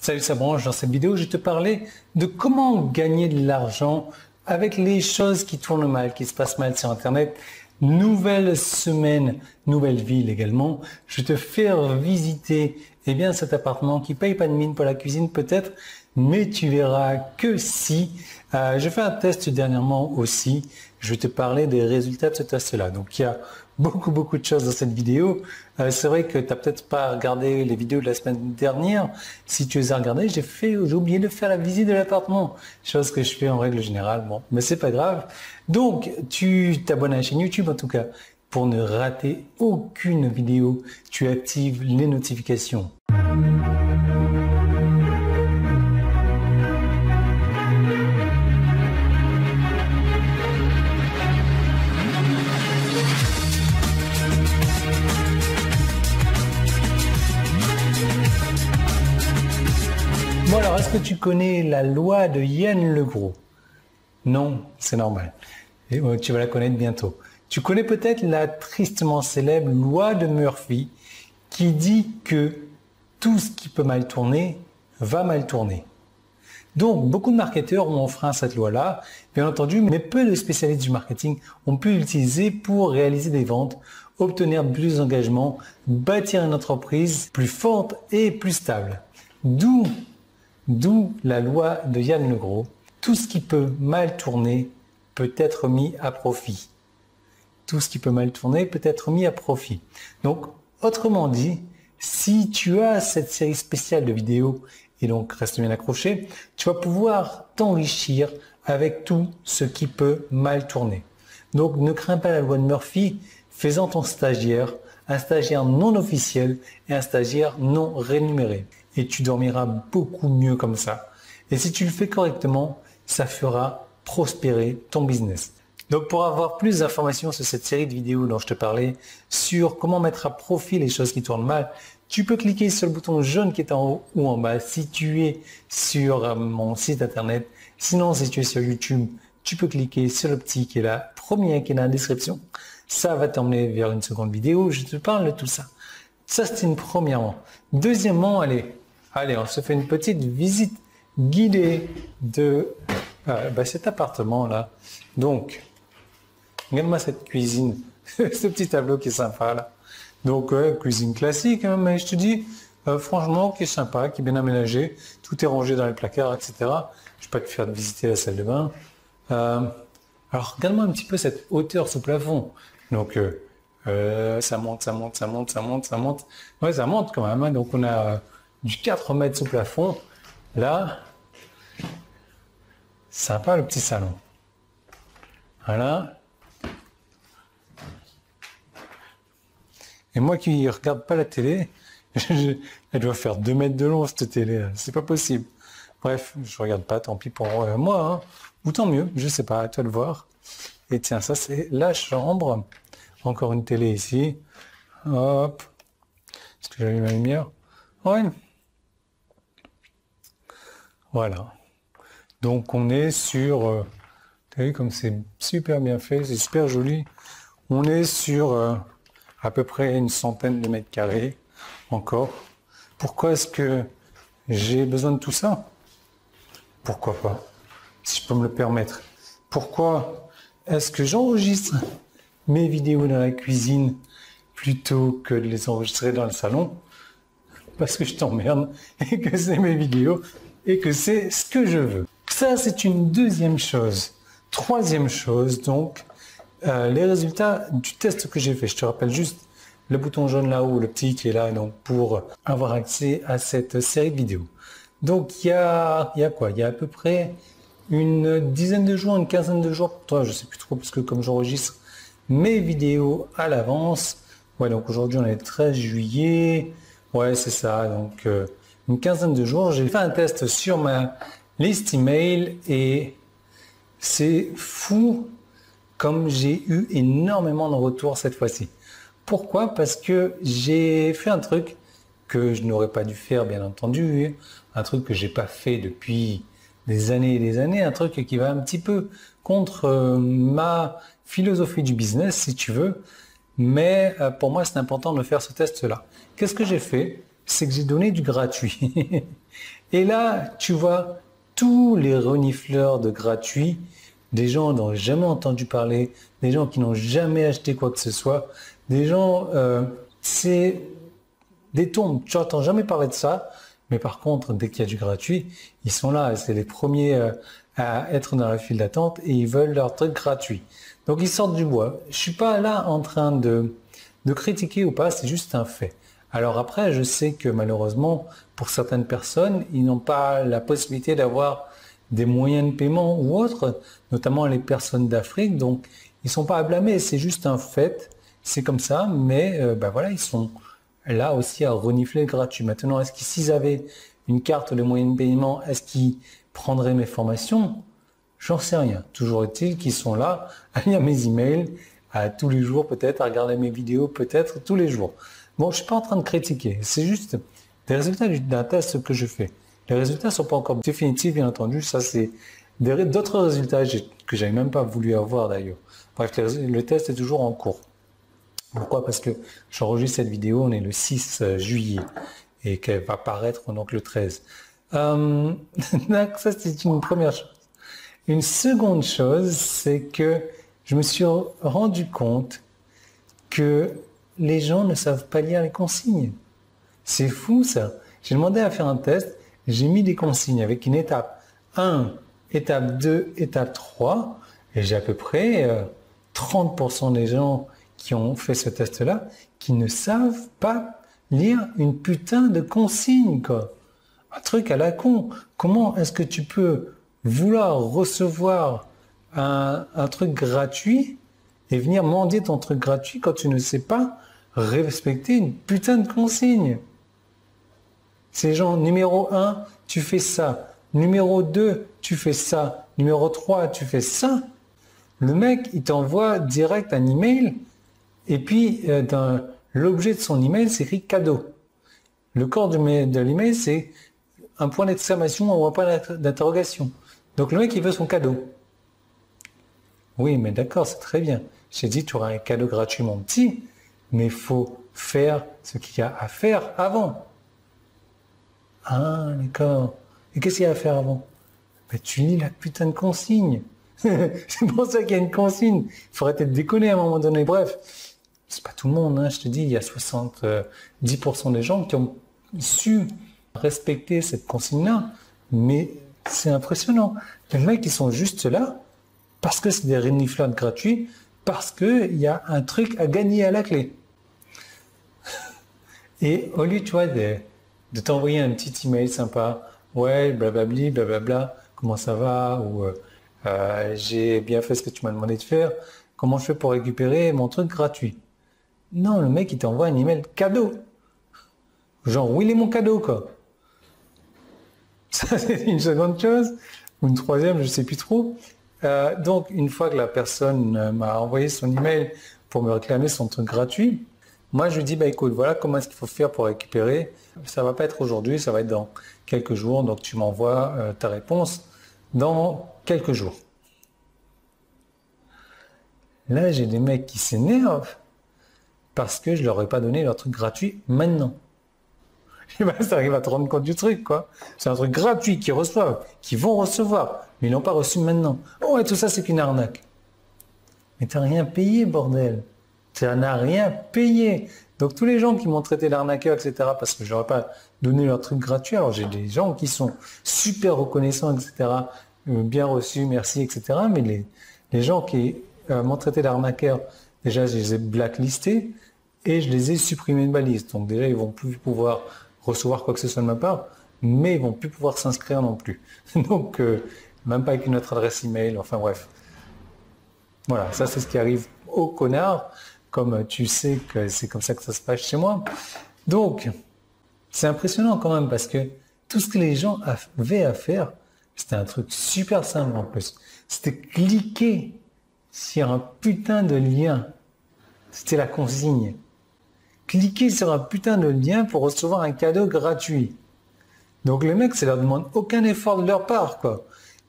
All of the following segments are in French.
Salut, ça branche. Dans cette vidéo, je vais te parler de comment gagner de l'argent avec les choses qui tournent mal, qui se passent mal sur Internet. Nouvelle semaine, nouvelle ville également. Je vais te faire visiter cet appartement qui paye pas de mine pour la cuisine peut-être, mais tu verras que si. Je fais un test dernièrement aussi. Je vais te parler des résultats de ce test-là. Donc il y a beaucoup de choses dans cette vidéo. C'est vrai que tu n'as peut-être pas regardé les vidéos de la semaine dernière. Si tu les as regardées, j'ai oublié de faire la visite de l'appartement. Chose que je fais en règle générale. Bon, mais c'est pas grave. Donc, tu t'abonnes à la chaîne YouTube en tout cas pour ne rater aucune vidéo. Tu actives les notifications. Bon alors, est-ce que tu connais la loi de Yann Le Gros? Non, c'est normal. Et, tu vas la connaître bientôt. Tu connais peut-être la tristement célèbre loi de Murphy qui dit que tout ce qui peut mal tourner va mal tourner. Donc, beaucoup de marketeurs ont enfreint cette loi-là, bien entendu, mais peu de spécialistes du marketing ont pu l'utiliser pour réaliser des ventes, obtenir plus d'engagement, bâtir une entreprise plus forte et plus stable. D'où la loi de Yann Le Gros. Tout ce qui peut mal tourner peut être mis à profit. Tout ce qui peut mal tourner peut être mis à profit. Donc, autrement dit, si tu as cette série spéciale de vidéos, et donc reste bien accroché, tu vas pouvoir t'enrichir avec tout ce qui peut mal tourner. Donc, ne crains pas la loi de Murphy, fais-en ton stagiaire, un stagiaire non officiel et un stagiaire non rémunéré. Et tu dormiras beaucoup mieux comme ça. Et si tu le fais correctement, ça fera prospérer ton business. Donc pour avoir plus d'informations sur cette série de vidéos dont je te parlais, sur comment mettre à profit les choses qui tournent mal, tu peux cliquer sur le bouton jaune qui est en haut ou en bas si tu es sur mon site internet. Sinon, si tu es sur YouTube, tu peux cliquer sur le petit qui est là, premier qui est dans la description. Ça va t'emmener vers une seconde vidéo où je te parle de tout ça. Ça, c'est une premièrement. Deuxièmement, allez, on se fait une petite visite guidée de cet appartement-là. Donc, regarde-moi cette cuisine, ce petit tableau qui est sympa là. Donc, cuisine classique, hein, mais je te dis, franchement, qui est sympa, qui est bien aménagé. Tout est rangé dans les placards, etc. Je ne vais pas te faire visiter la salle de bain. Alors, regarde-moi un petit peu cette hauteur sous plafond. Donc, ça monte. Ouais, ça monte quand même. Hein. Donc, on a du 4 mètres sous plafond. Là, sympa le petit salon. Voilà. Et moi qui regarde pas la télé, elle doit faire 2 mètres de long cette télé. C'est pas possible. Bref, je regarde pas, tant pis pour moi. Hein. Ou tant mieux, je sais pas, à toi de voir. Et tiens, ça c'est la chambre. Encore une télé ici. Hop. Est-ce que j'allume ma lumière? Ouais. Voilà. Donc on est sur... tu as vu comme c'est super bien fait, c'est super joli. On est sur à peu près une centaine de mètres carrés encore. Pourquoi est-ce que j'ai besoin de tout ça? Pourquoi pas? Si je peux me le permettre. Pourquoi est-ce que j'enregistre mes vidéos dans la cuisine plutôt que de les enregistrer dans le salon? Parce que je t'emmerde et que c'est mes vidéos et que c'est ce que je veux. Ça, c'est une deuxième chose. Troisième chose, donc, les résultats du test que j'ai fait. Je te rappelle juste le bouton jaune là-haut, le petit qui est là, donc, pour avoir accès à cette série de vidéos. Donc, il y a quoi? Il y a à peu près une dizaine de jours, une quinzaine de jours. Toi, je sais plus trop, parce que comme j'enregistre mes vidéos à l'avance, ouais, donc aujourd'hui, on est le 13 juillet. Ouais, c'est ça. Donc, une quinzaine de jours, j'ai fait un test sur ma liste email et c'est fou comme j'ai eu énormément de retours cette fois-ci. Pourquoi? Parce que j'ai fait un truc que je n'aurais pas dû faire, bien entendu, un truc que j'ai pas fait depuis des années et des années, un truc qui va un petit peu contre ma philosophie du business, si tu veux, mais pour moi, c'est important de faire ce test-là. Qu'est-ce que j'ai fait? c'est que j'ai donné du gratuit. Et là, tu vois, tous les renifleurs de gratuit, des gens dont j'ai jamais entendu parler, des gens qui n'ont jamais acheté quoi que ce soit, des gens, c'est des tombes, tu n'entends jamais parler de ça, mais par contre, dès qu'il y a du gratuit, ils sont là, c'est les premiers à être dans la file d'attente et ils veulent leur truc gratuit. Donc ils sortent du bois. Je suis pas là en train de critiquer ou pas, c'est juste un fait. Alors après, je sais que malheureusement, pour certaines personnes, ils n'ont pas la possibilité d'avoir des moyens de paiement ou autres, notamment les personnes d'Afrique, donc ils sont pas à blâmer, c'est juste un fait, c'est comme ça, mais voilà, ils sont là aussi à renifler le gratuit. Maintenant, est-ce que s'ils avaient une carte de moyen de paiement, est-ce qu'ils prendraient mes formations? J'en sais rien. Toujours est-il qu'ils sont là à lire mes emails, à tous les jours peut-être, à regarder mes vidéos peut-être tous les jours. Bon, je suis pas en train de critiquer, c'est juste des résultats d'un test que je fais. Les résultats ne sont pas encore définitifs, bien entendu. Ça, c'est d'autres résultats que j'avais même pas voulu avoir d'ailleurs. Bref, le test est toujours en cours. Pourquoi? Parce que j'enregistre cette vidéo, on est le 6 juillet et qu'elle va paraître donc le 13. Ça, c'est une première chose. Une seconde chose, c'est que je me suis rendu compte que les gens ne savent pas lire les consignes. C'est fou ça. J'ai demandé à faire un test, j'ai mis des consignes avec une étape 1, étape 2, étape 3, et j'ai à peu près 30% des gens qui ont fait ce test-là qui ne savent pas lire une putain de consigne, quoi. Un truc à la con. Comment est-ce que tu peux vouloir recevoir un truc gratuit et venir mendier ton truc gratuit quand tu ne sais pas respecter une putain de consigne? C'est genre, numéro 1, tu fais ça. Numéro 2, tu fais ça. Numéro 3, tu fais ça. Le mec, il t'envoie direct un email et puis dans l'objet de son email, c'est écrit cadeau. Le corps de l'email, c'est un point d'exclamation ou un point d'interrogation. Donc le mec, il veut son cadeau. Oui, mais d'accord, c'est très bien. J'ai dit, tu auras un cadeau gratuit, mon petit, mais il faut faire ce qu'il y a à faire avant. Ah, d'accord. Et qu'est-ce qu'il y a à faire avant? Ben, tu lis la putain de consigne. C'est pour ça qu'il y a une consigne. Il faut arrêter de déconner à un moment donné. Bref, c'est pas tout le monde, hein. Je te dis, il y a 70% des gens qui ont su respecter cette consigne-là, mais c'est impressionnant. Les mecs, ils sont juste là parce que c'est des reniflades gratuits, parce qu'il y a un truc à gagner à la clé. Et au lieu, tu vois, de t'envoyer un petit email sympa, ouais, blablabli, blablabla, comment ça va, ou j'ai bien fait ce que tu m'as demandé de faire, comment je fais pour récupérer mon truc gratuit? Non, le mec, il t'envoie un email cadeau. Genre, où il est mon cadeau, quoi? Ça, c'est une seconde chose, ou une troisième, je sais plus trop. Donc, une fois que la personne m'a envoyé son email pour me réclamer son truc gratuit, moi, je lui dis, bah écoute, voilà comment est-ce qu'il faut faire pour récupérer. Ça va pas être aujourd'hui, ça va être dans quelques jours, donc tu m'envoies ta réponse dans quelques jours. Là, j'ai des mecs qui s'énervent parce que je leur ai pas donné leur truc gratuit maintenant. Et ben, ça arrive à te rendre compte du truc, quoi. C'est un truc gratuit qu'ils reçoivent, qu'ils vont recevoir, mais ils l'ont pas reçu maintenant. Oh, et tout ça, c'est qu'une arnaque. Mais t'as rien payé, bordel. Tu n'as rien payé. Donc tous les gens qui m'ont traité d'arnaqueur, etc., parce que je n'aurais pas donné leur truc gratuit, alors j'ai des gens qui sont super reconnaissants, etc., bien reçus, merci, etc., mais les gens qui m'ont traité d'arnaqueur, déjà je les ai blacklistés et je les ai supprimés de ma liste. Donc déjà ils vont plus pouvoir recevoir quoi que ce soit de ma part, mais ils vont plus pouvoir s'inscrire non plus. Donc même pas avec une autre adresse email, enfin bref. Voilà, ça c'est ce qui arrive aux connards. Comme tu sais que c'est comme ça que ça se passe chez moi. Donc, c'est impressionnant quand même parce que tout ce que les gens avaient à faire, c'était un truc super simple en plus. C'était cliquer sur un putain de lien. C'était la consigne. Cliquer sur un putain de lien pour recevoir un cadeau gratuit. Donc les mecs, ça leur demande aucun effort de leur part, quoi.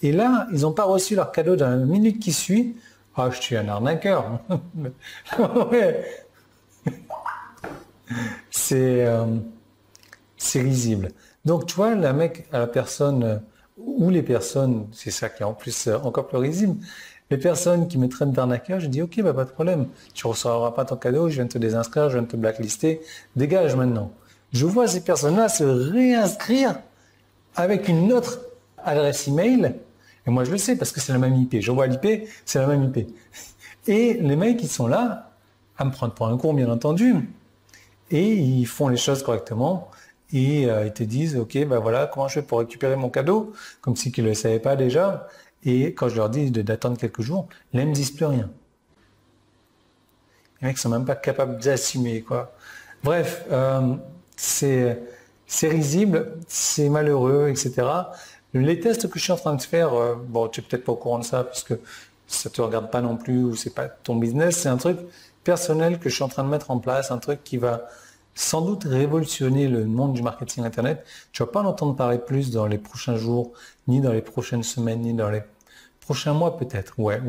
Et là, ils n'ont pas reçu leur cadeau dans la minute qui suit. Ah, je suis un arnaqueur. Ouais. C'est c'est risible. Donc, tu vois, la personne, ou les personnes, c'est ça qui est en plus encore plus risible, les personnes qui me traitent d'arnaqueur, je dis, ok, bah, pas de problème, tu ne recevras pas ton cadeau, je viens de te désinscrire, je viens de te blacklister, dégage maintenant. Je vois ces personnes-là se réinscrire avec une autre adresse email, et moi je le sais parce que c'est la même IP, je vois l'IP, c'est la même IP. Et les mecs, ils sont là à me prendre pour un con, bien entendu, et ils font les choses correctement, et ils te disent, ok, ben voilà, comment je fais pour récupérer mon cadeau, comme si qu'ils ne le savaient pas déjà, et quand je leur dis d'attendre quelques jours, là, ils ne me disent plus rien. Les mecs sont même pas capables d'assumer, quoi. Bref, c'est risible, c'est malheureux, etc. Les tests que je suis en train de faire, bon, tu n'es peut-être pas au courant de ça, puisque ça te regarde pas non plus, ou c'est pas ton business, c'est un truc personnel que je suis en train de mettre en place, un truc qui va sans doute révolutionner le monde du marketing Internet. Tu vas pas en entendre parler plus dans les prochains jours, ni dans les prochaines semaines, ni dans les prochains mois peut-être. Ouais.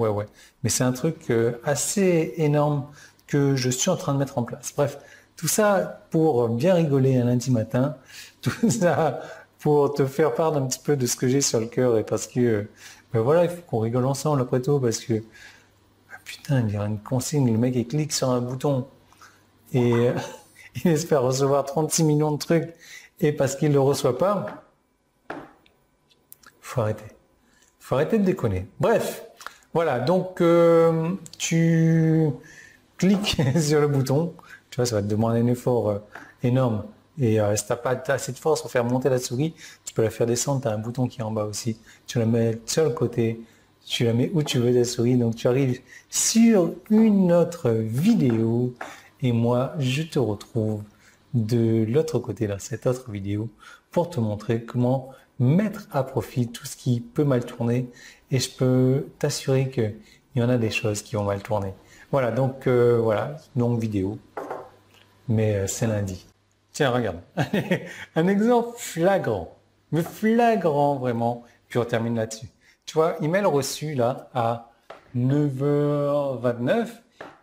Mais c'est un truc assez énorme que je suis en train de mettre en place. Bref, tout ça pour bien rigoler un lundi matin, tout ça pour te faire part d'un petit peu de ce que j'ai sur le cœur et parce que, ben voilà, il faut qu'on rigole ensemble après tout parce que, putain, il y a une consigne, le mec il clique sur un bouton et il espère recevoir 36 millions de trucs et parce qu'il ne le reçoit pas, faut arrêter. Faut arrêter de déconner. Bref, voilà, donc tu cliques sur le bouton, tu vois, ça va te demander un effort énorme. Et si tu n'as pas assez de force pour faire monter la souris, tu peux la faire descendre, tu as un bouton qui est en bas aussi. Tu la mets sur le côté, tu la mets où tu veux la souris, donc tu arrives sur une autre vidéo et moi je te retrouve de l'autre côté dans cette autre vidéo pour te montrer comment mettre à profit tout ce qui peut mal tourner et je peux t'assurer qu'il y en a des choses qui vont mal tourner. Voilà, donc voilà, longue vidéo, mais c'est lundi. Tiens, regarde, un exemple flagrant, mais flagrant vraiment, puis on termine là-dessus. Tu vois, email reçu là à 9h29,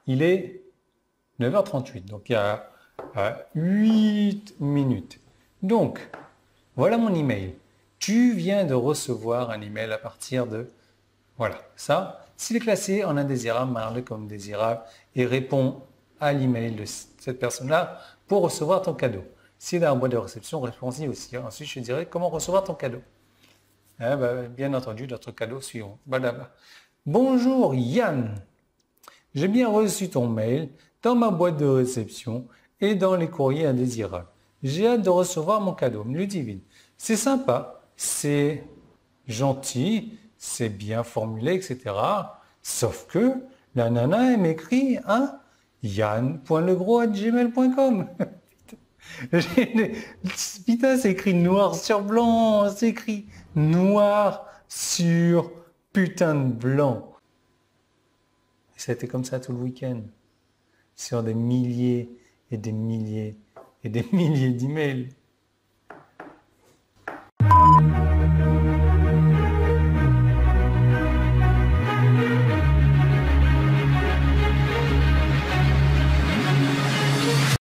il est 9h38, donc il y a 8 minutes. Donc, voilà mon email. Tu viens de recevoir un email à partir de... Voilà, ça, s'il est classé en indésirable, marque-le comme désirable et réponds à l'email de cette personne-là pour recevoir ton cadeau. S'il a un boîte de réception, réponds-y aussi. Ensuite, je dirai comment recevoir ton cadeau. Bien entendu, notre cadeau suivant. Voilà. Bonjour Yann, j'ai bien reçu ton mail dans ma boîte de réception et dans les courriers indésirables. J'ai hâte de recevoir mon cadeau, me le divine. C'est sympa, c'est gentil, c'est bien formulé, etc. Sauf que la nana, elle m'écrit yann.legros@gmail.com. Putain, c'est écrit noir sur blanc, c'est écrit noir sur putain de blanc. Et ça a été comme ça tout le week-end, sur des milliers et des milliers et des milliers d'emails.